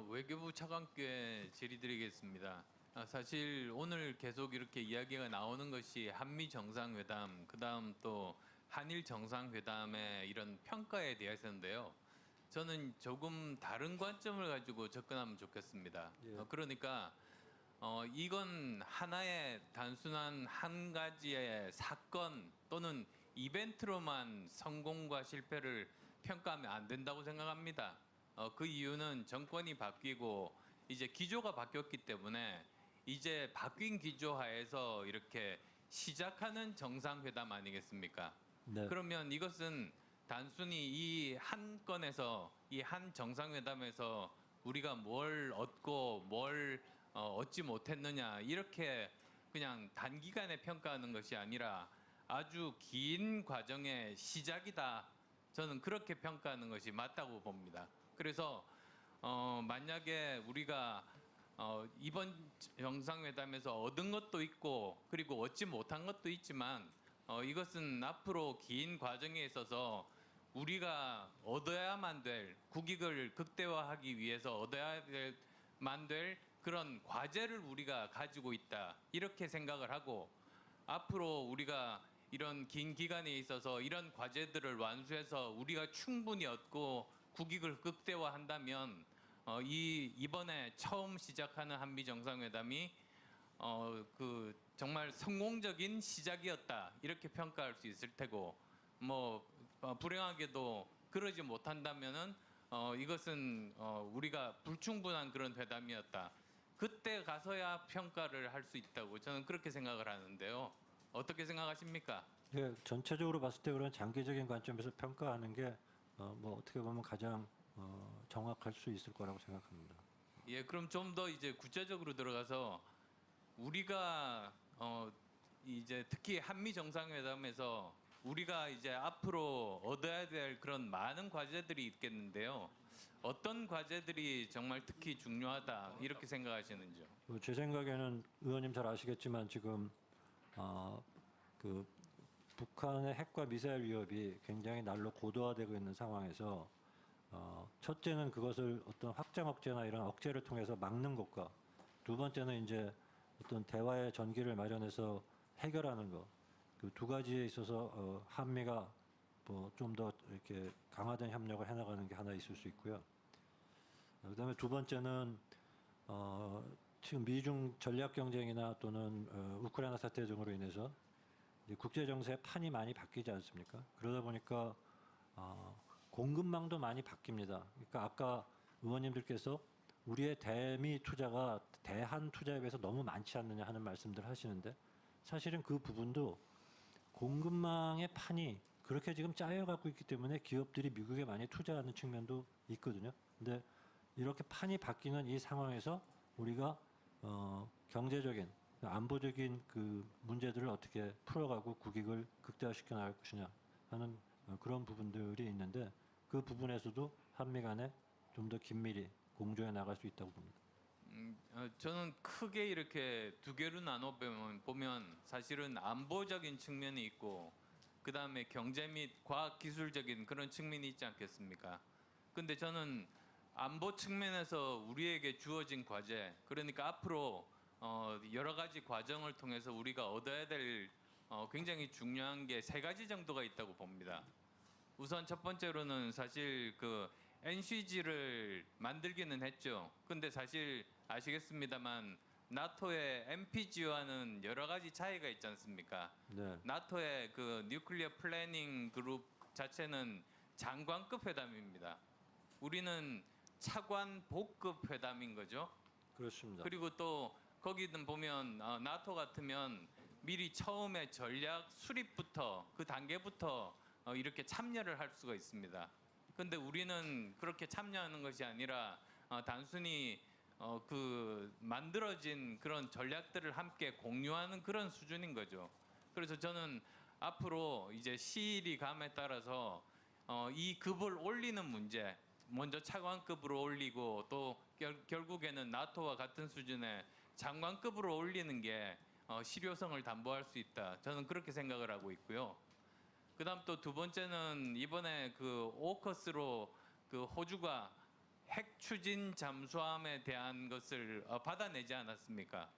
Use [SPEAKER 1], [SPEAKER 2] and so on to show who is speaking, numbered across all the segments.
[SPEAKER 1] 외교부 차관께 질의드리겠습니다. 사실 오늘 계속 이렇게 이야기가 나오는 것이 한미 정상회담, 그다음 또 한일 정상회담의 이런 평가에 대해서인데요. 저는 조금 다른 관점을 가지고 접근하면 좋겠습니다.
[SPEAKER 2] 예.
[SPEAKER 1] 그러니까 이건 하나의 단순한 한 가지의 사건 또는 이벤트로만 성공과 실패를 평가하면 안 된다고 생각합니다. 그 이유는 정권이 바뀌고 이제 기조가 바뀌었기 때문에 이제 바뀐 기조 하에서 이렇게 시작하는 정상회담 아니겠습니까?
[SPEAKER 2] 네.
[SPEAKER 1] 그러면 이것은 단순히 이 한 건에서 이 한 정상회담에서 우리가 뭘 얻고 뭘 얻지 못했느냐 이렇게 그냥 단기간에 평가하는 것이 아니라 아주 긴 과정의 시작이다. 저는 그렇게 평가하는 것이 맞다고 봅니다. 그래서 만약에 우리가 이번 정상회담에서 얻은 것도 있고 그리고 얻지 못한 것도 있지만 이것은 앞으로 긴 과정에 있어서 우리가 얻어야만 될 국익을 극대화하기 위해서 얻어야만 될 그런 과제를 우리가 가지고 있다 이렇게 생각을 하고 앞으로 우리가 이런 긴 기간에 있어서 이런 과제들을 완수해서 우리가 충분히 얻고 국익을 극대화한다면 이번에 처음 시작하는 한미 정상회담이 그 정말 성공적인 시작이었다 이렇게 평가할 수 있을 테고 불행하게도 그러지 못한다면은 이것은 우리가 불충분한 그런 회담이었다. 그때 가서야 평가를 할 수 있다고 저는 그렇게 생각을 하는데요. 어떻게 생각하십니까?
[SPEAKER 2] 예, 전체적으로 봤을 때 그런 장기적인 관점에서 평가하는 게 어떻게 보면 가장 정확할 수 있을 거라고 생각합니다.
[SPEAKER 1] 예, 그럼 좀 더 이제 구체적으로 들어가서 우리가 이제 특히 한미 정상회담에서 우리가 이제 앞으로 얻어야 될 그런 많은 과제들이 있겠는데요. 어떤 과제들이 정말 특히 중요하다 이렇게 생각하시는지요?
[SPEAKER 2] 제 생각에는 의원님 잘 아시겠지만 지금 그 북한의 핵과 미사일 위협이 굉장히 날로 고도화되고 있는 상황에서 첫째는 그것을 어떤 확장 억제나 이런 억제를 통해서 막는 것과 두 번째는 이제 어떤 대화의 전기를 마련해서 해결하는 것. 그 두 가지에 있어서 한미가 좀 더 이렇게 강화된 협력을 해나가는 게 하나 있을 수 있고요. 그다음에 두 번째는 지금 미중 전략 경쟁이나 또는 우크라이나 사태 등으로 인해서 이제 국제 정세의 판이 많이 바뀌지 않습니까? 그러다 보니까 공급망도 많이 바뀝니다. 그러니까 아까 의원님들께서 우리의 대미 투자가 대한 투자에 비해서 너무 많지 않느냐 하는 말씀들 하시는데 사실은 그 부분도 공급망의 판이 그렇게 지금 짜여갖고 있기 때문에 기업들이 미국에 많이 투자하는 측면도 있거든요. 근데 이렇게 판이 바뀌는 이 상황에서 우리가 경제적인 안보적인 그 문제들을 어떻게 풀어가고 국익을 극대화시켜 나갈 것이냐 하는 그런 부분들이 있는데 그 부분에서도 한미 간에 좀 더 긴밀히 공조해 나갈 수 있다고 봅니다.
[SPEAKER 1] 저는 크게 이렇게 두 개로 나눠 보면 사실은 안보적인 측면이 있고 그 다음에 경제 및 과학 기술적인 그런 측면이 있지 않겠습니까? 근데 저는 안보 측면에서 우리에게 주어진 과제, 그러니까 앞으로 여러 가지 과정을 통해서 우리가 얻어야 될 굉장히 중요한 게 세 가지 정도가 있다고 봅니다. 우선 첫 번째로는 사실 그 NCG를 만들기는 했죠. 근데 사실 아시겠습니다만 나토의 NPG와는 여러 가지 차이가 있지 않습니까?
[SPEAKER 2] 네.
[SPEAKER 1] 나토의 그 뉴클리어 플래닝 그룹 자체는 장관급 회담입니다. 우리는 차관 복급 회담인 거죠.
[SPEAKER 2] 그렇습니다.
[SPEAKER 1] 그리고 또 거기는 보면 나토 같으면 미리 처음에 전략 수립부터 그 단계부터 이렇게 참여를 할 수가 있습니다. 근데 우리는 그렇게 참여하는 것이 아니라 단순히 그 만들어진 그런 전략들을 함께 공유하는 그런 수준인 거죠. 그래서 저는 앞으로 이제 시일이 감에 따라서 이 급을 올리는 문제, 먼저 차관급으로 올리고 또 결국에는 나토와 같은 수준의 장관급으로 올리는 게 실효성을 담보할 수 있다. 저는 그렇게 생각을 하고 있고요. 그다음 또 두 번째는 이번에 그 오커스로 그 호주가 핵 추진 잠수함에 대한 것을 받아내지 않았습니까?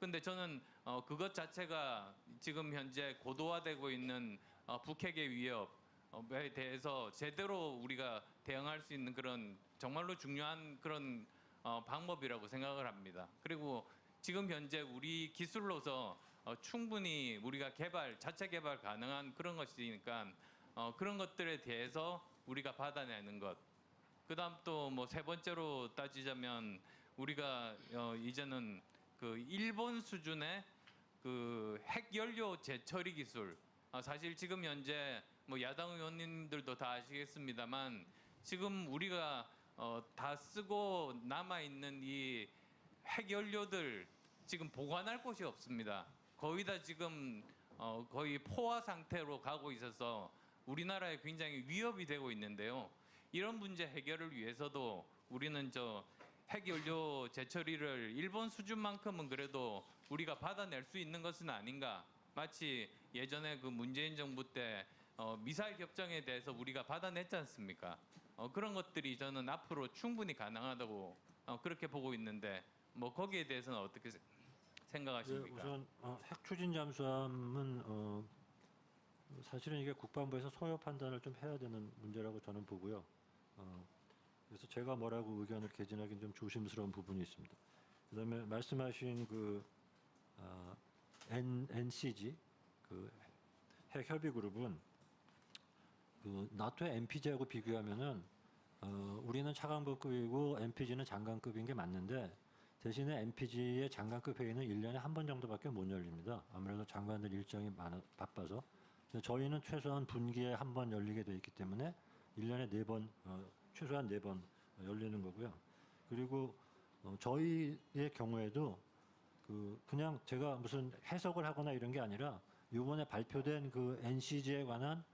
[SPEAKER 1] 근데 저는 그것 자체가 지금 현재 고도화되고 있는 북핵의 위협에 대해서 제대로 우리가 대응할 수 있는 그런 정말로 중요한 그런 방법이라고 생각을 합니다. 그리고 지금 현재 우리 기술로서 충분히 우리가 자체 개발 가능한 그런 것이니까 그런 것들에 대해서 우리가 받아내는 것. 그다음 또 뭐 세 번째로 따지자면 우리가 이제는 그 일본 수준의 그 핵연료 재처리 기술. 사실 지금 현재 뭐 야당 의원님들도 다 아시겠습니다만 지금 우리가 다 쓰고 남아 있는 이 핵연료들 지금 보관할 곳이 없습니다. 거의 다 지금 거의 포화 상태로 가고 있어서 우리나라에 굉장히 위협이 되고 있는데요. 이런 문제 해결을 위해서도 우리는 저 핵연료 재처리를 일본 수준만큼은 그래도 우리가 받아낼 수 있는 것은 아닌가. 마치 예전에 그 문재인 정부 때 미사일 협정에 대해서 우리가 받아냈지 않습니까? 그런 것들이 저는 앞으로 충분히 가능하다고 그렇게 보고 있는데 뭐 거기에 대해서는 어떻게 생각하십니까?
[SPEAKER 2] 우선 핵 추진 잠수함은 사실은 이게 국방부에서 소요 판단을 좀 해야 되는 문제라고 저는 보고요. 그래서 제가 뭐라고 의견을 개진하기는 좀 조심스러운 부분이 있습니다. 그다음에 말씀하신 그 NCG 그 핵 협의 그룹은 그 나토의 NPG하고 비교하면은 우리는 차관급이고 NPG는 장관급인 게 맞는데 대신에 NPG의 장관급 회의는 1년에 한 번 정도밖에 못 열립니다. 아무래도 장관들 일정이 바빠서. 저희는 최소한 분기에 한 번 열리게 돼 있기 때문에 1년에 4번, 최소한 4번 열리는 거고요. 그리고 저희의 경우에도 그냥 제가 무슨 해석을 하거나 이런 게 아니라 이번에 발표된 그 NCG에 관한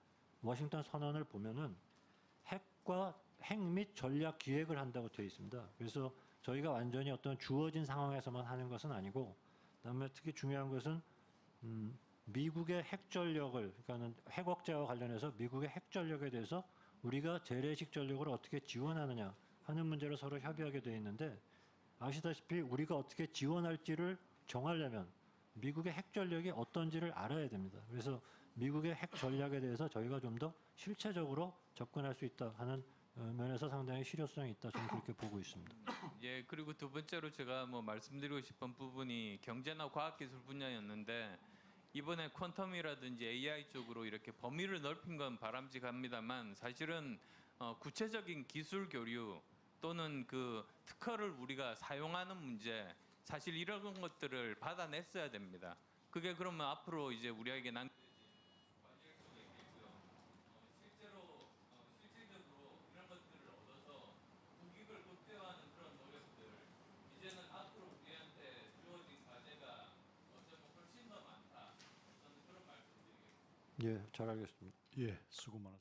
[SPEAKER 2] 워싱턴 선언을 보면은 핵 및 전략 기획을 한다고 되어 있습니다. 그래서 저희가 완전히 어떤 주어진 상황에서만 하는 것은 아니고, 그다음에 특히 중요한 것은 미국의 핵 전력을, 그러니까는 핵 억제와 관련해서 미국의 핵 전력에 대해서 우리가 재래식 전력을 어떻게 지원하느냐 하는 문제를 서로 협의하게 되어 있는데, 아시다시피 우리가 어떻게 지원할지를 정하려면 미국의 핵 전력이 어떤지를 알아야 됩니다. 그래서 미국의 핵 전략에 대해서 저희가 좀 더 실체적으로 접근할 수 있다 하는 면에서 상당히 실효성이 있다, 저는 그렇게 보고 있습니다.
[SPEAKER 1] 예, 그리고 두 번째로 제가 뭐 말씀드리고 싶은 부분이 경제나 과학기술 분야였는데 이번에 퀀텀이라든지 AI 쪽으로 이렇게 범위를 넓힌 건 바람직합니다만 사실은 구체적인 기술 교류 또는 그 특허를 우리가 사용하는 문제 사실 이런 것들을 받아냈어야 됩니다. 그게 그러면 앞으로 이제 우리에게 실질적으로 이런 것들을 얻어서 국익을 극대화하는 그런 노력들 이제는 앞으로 우리한테 주어진 과제가 어쩌면 훨씬 더 많다. 저는 그런 말씀드리겠습니다.
[SPEAKER 2] 예, 잘 알겠습니다.
[SPEAKER 3] 예, 수고 많았습니다.